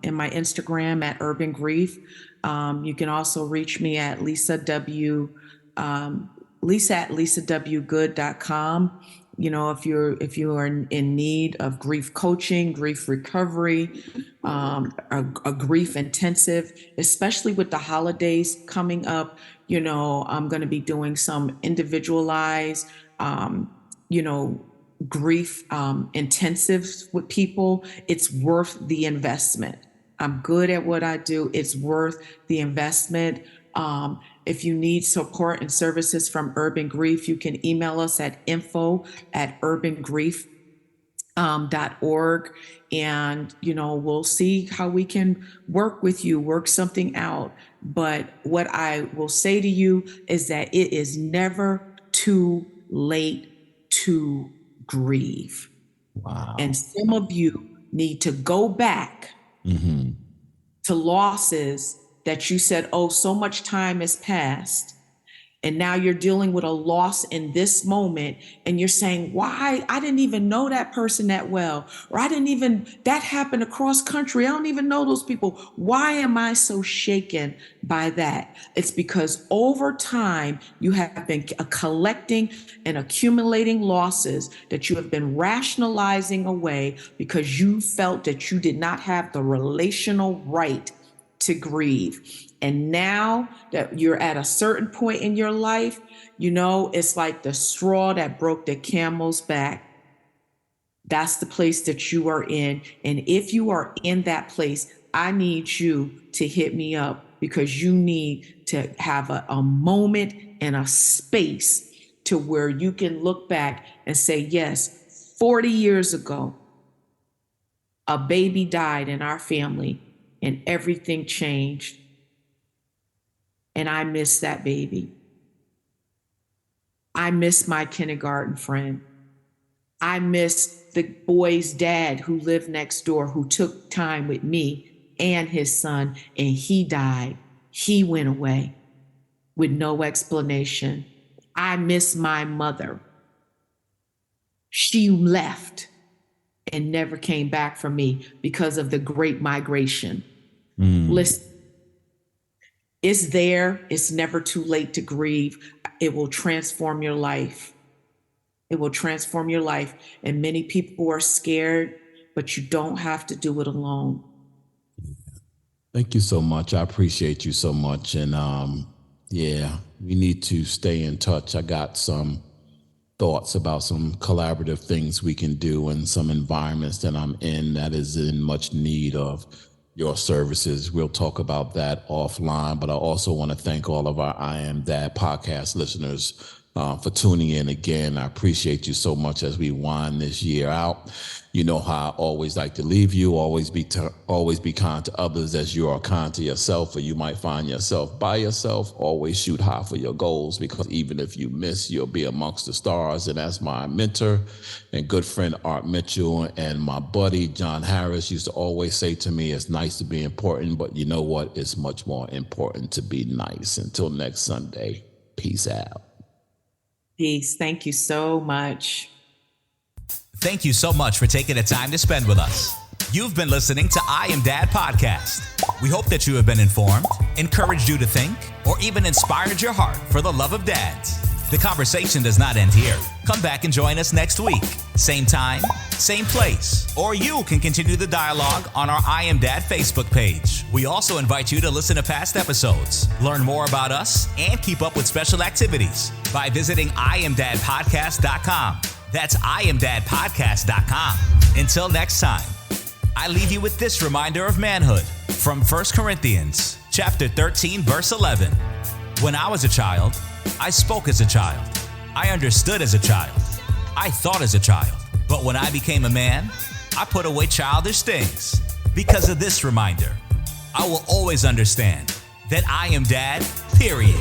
in my Instagram at Urban Grief. You can also reach me at Lisa at lisawgood.com. You know, if you are in need of grief coaching, grief recovery, a grief intensive, especially with the holidays coming up. You know, I'm going to be doing some individualized, grief intensives with people. It's worth the investment. I'm good at what I do. It's worth the investment. If you need support and services from Urban Grief, you can email us at info@urbangrief.org, and we'll see how we can work with you, work something out. But what I will say to you is that it is never too late to grieve. Wow. And some of you need to go back to losses that you said, oh, so much time has passed. And now you're dealing with a loss in this moment, and you're saying, why? I didn't even know that person that well, or that happened across country. I don't even know those people. Why am I so shaken by that? It's because over time, you have been collecting and accumulating losses that you have been rationalizing away because you felt that you did not have the relational right to grieve. And now that you're at a certain point in your life, it's like the straw that broke the camel's back. That's the place that you are in. And if you are in that place, I need you to hit me up, because you need to have a moment and a space to where you can look back and say, yes, 40 years ago, a baby died in our family and everything changed. And I miss that baby. I miss my kindergarten friend. I miss the boy's dad who lived next door, who took time with me and his son, and he died. He went away with no explanation. I miss my mother. She left and never came back for me because of the Great Migration. Listen, it's there. It's never too late to grieve. It will transform your life. It will transform your life. And many people are scared, but you don't have to do it alone. Thank you so much. I appreciate you so much. And we need to stay in touch. I got some thoughts about some collaborative things we can do and some environments that I'm in that is in much need of your services. We'll talk about that offline, but I also want to thank all of our I Am Dad podcast listeners for tuning in again. I appreciate you so much as we wind this year out. You know how I always like to leave you. Always be kind to others as you are kind to yourself, or you might find yourself by yourself. Always shoot high for your goals, because even if you miss, you'll be amongst the stars. And as my mentor and good friend Art Mitchell and my buddy John Harris used to always say to me, it's nice to be important, but you know what? It's much more important to be nice. Until next Sunday, peace out. Peace. Thank you so much. Thank you so much for taking the time to spend with us. You've been listening to I Am Dad Podcast. We hope that you have been informed, encouraged you to think, or even inspired your heart for the love of dads. The conversation does not end here. Come back and join us next week. Same time, same place. Or you can continue the dialogue on our I Am Dad Facebook page. We also invite you to listen to past episodes, learn more about us, and keep up with special activities by visiting IamDadPodcast.com. That's IamDadPodcast.com. Until next time, I leave you with this reminder of manhood from 1 Corinthians chapter 13, verse 11. When I was a child, I spoke as a child. I understood as a child. I thought as a child. But when I became a man, I put away childish things. Because of this reminder, I will always understand that I am Dad, period.